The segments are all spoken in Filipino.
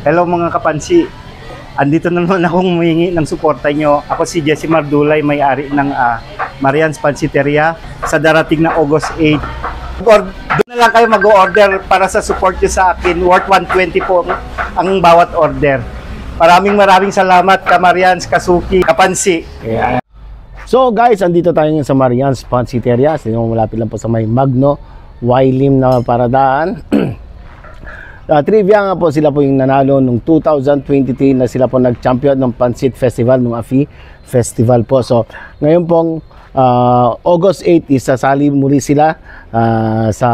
Hello mga kapansi, andito na naman akong humingi ng suporta nyo. Ako si Jesse Mardulay, may-ari ng Marian's Pansiteria sa darating na August 8. Doon na lang kayo mag-order para sa support nyo sa akin. Worth 120 po ang bawat order. Maraming salamat ka Marian's, Kasuki, Kapansi. Yeah. So guys, andito tayo sa Marian's Pansiteria. Malapit lang po sa may Magno, Wylim na paradaan. Trivia nga po, sila po yung nanalo nung 2023 na sila po nag-champion ng Pansit Festival, nung AFI Festival po. So ngayon pong August 8 isasali muli sila sa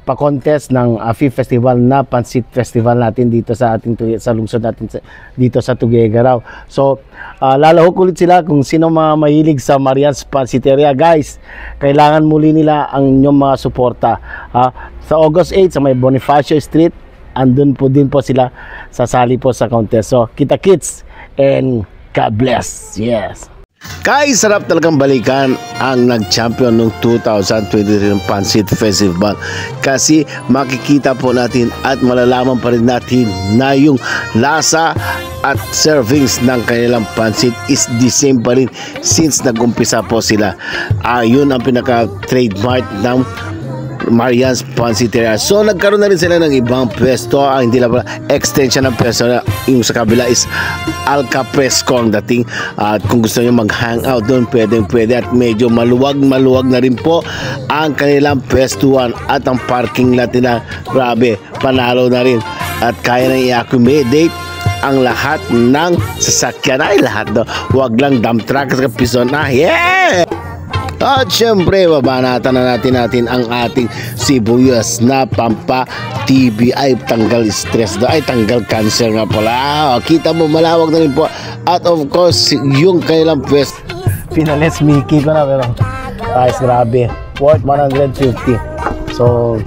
pa-contest ng AFI Festival na Pansit Festival natin dito sa ating sa lungsod natin dito sa Tuguegarao. So lalahok ulit sila kung sino mga mahilig sa Marian's Pansiteria. Guys, kailangan muli nila ang inyong mga suporta. Sa August 8 sa may Bonifacio Street, andun po din po sila sasali po sa contest. So kita-kits and God bless. Yes. Guys, sarap talagang balikan ang nag-champion noong 2023 ng Pansit Festival kasi makikita po natin at malalaman pa rin natin na yung lasa at servings ng kanilang pansit is the same pa rin since nag-umpisa po sila. Yun ang pinaka-trademark ng Marian's Pansiteria. So nagkaroon na rin sila ng ibang pwesto, hindi lang pala extension ng pwesto, yung sa kabila is Alcapresco ang dating. At kung gusto nyo mag-hangout doon, pwede at medyo maluwag na rin po ang kanilang pwestuhan at ang parking lot nila, grabe, panalo na rin at kaya nang i-accommodate ang lahat ng sasakyan. Ay lahat do, wag lang dump truck sa piso na. Yeah! At syempre, babanatan na natin ang ating sibuyas na pampa TBI, tanggal stress do, ay tanggal cancer nga pala. Kita mo, malawag na rin po. At of course, yung kailang pwes Pinales Mickey ko na, pero guys, grabe, worth 150. So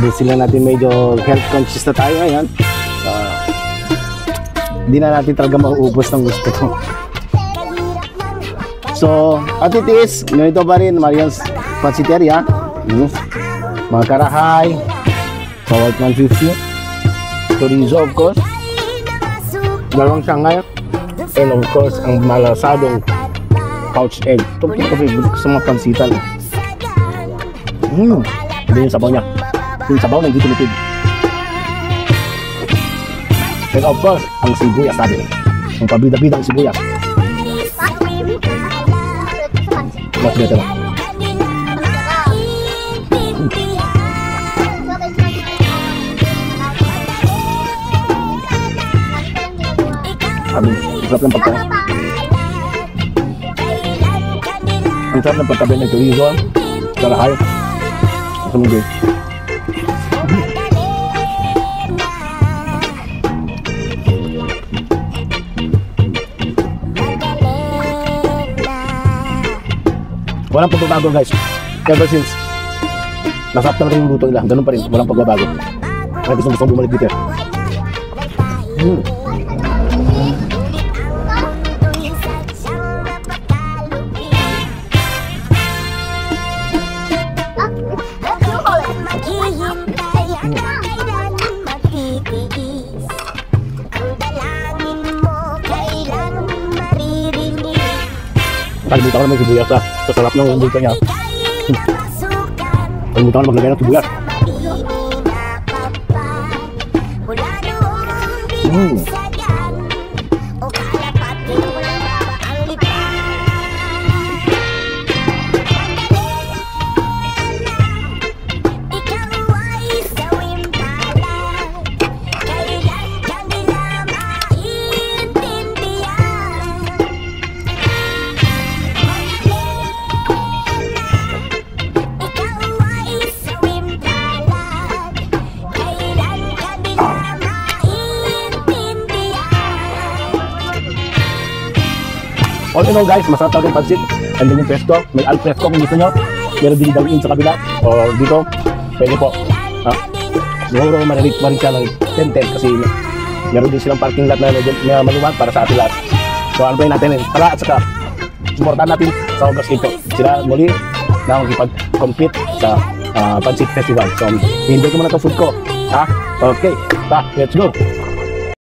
busy lang natin, medyo health conscious na tayo ngayon. Hindi na natin talaga mauubos ng gusto ko. So, at it is, ganito pa rin, Marian's Pansiteria. Mga karahay, worth 150. Chorizo, of course. Dalawang sangay. And of course, ang malasadong pouch egg. Ito pinaka-favorite sa mga pansitan. Ito yung sabaw niya. Yung sabaw na hindi tumitid. And of course, ang sibuyas natin. Ang pabida-bida ang sibuyas. Mas better na. Sarap ng pagkain. Ang sarap ng pagkain ng chorizo, karahay, sumugay. Walang pagbabago guys, ever since nasarap talaga yung luto nila, ganun pa rin, walang pagbabago. Kaya gusto bumalik dito. Kalimutan ko naman yung sibuyas sa sarap ng bulto niya. Kalimutan ko na maglagay ng sibuyas. All in all guys, masarap talaga yung pansit. Andun yung pesto, may alfresco kung gusto nyo. Meron din daw sa kabila o dito, pwede po. Siguro marinig pa rin siya ng 10-10 kasi meron din silang parking lot na maluwag para sa ating lahat. So ano ba yun natin? Tara at saka supportan natin sa August 8. Sila muli na makipag-compete sa Pansit Festival. So hindi ko muna ito food ko. Okay, let's go.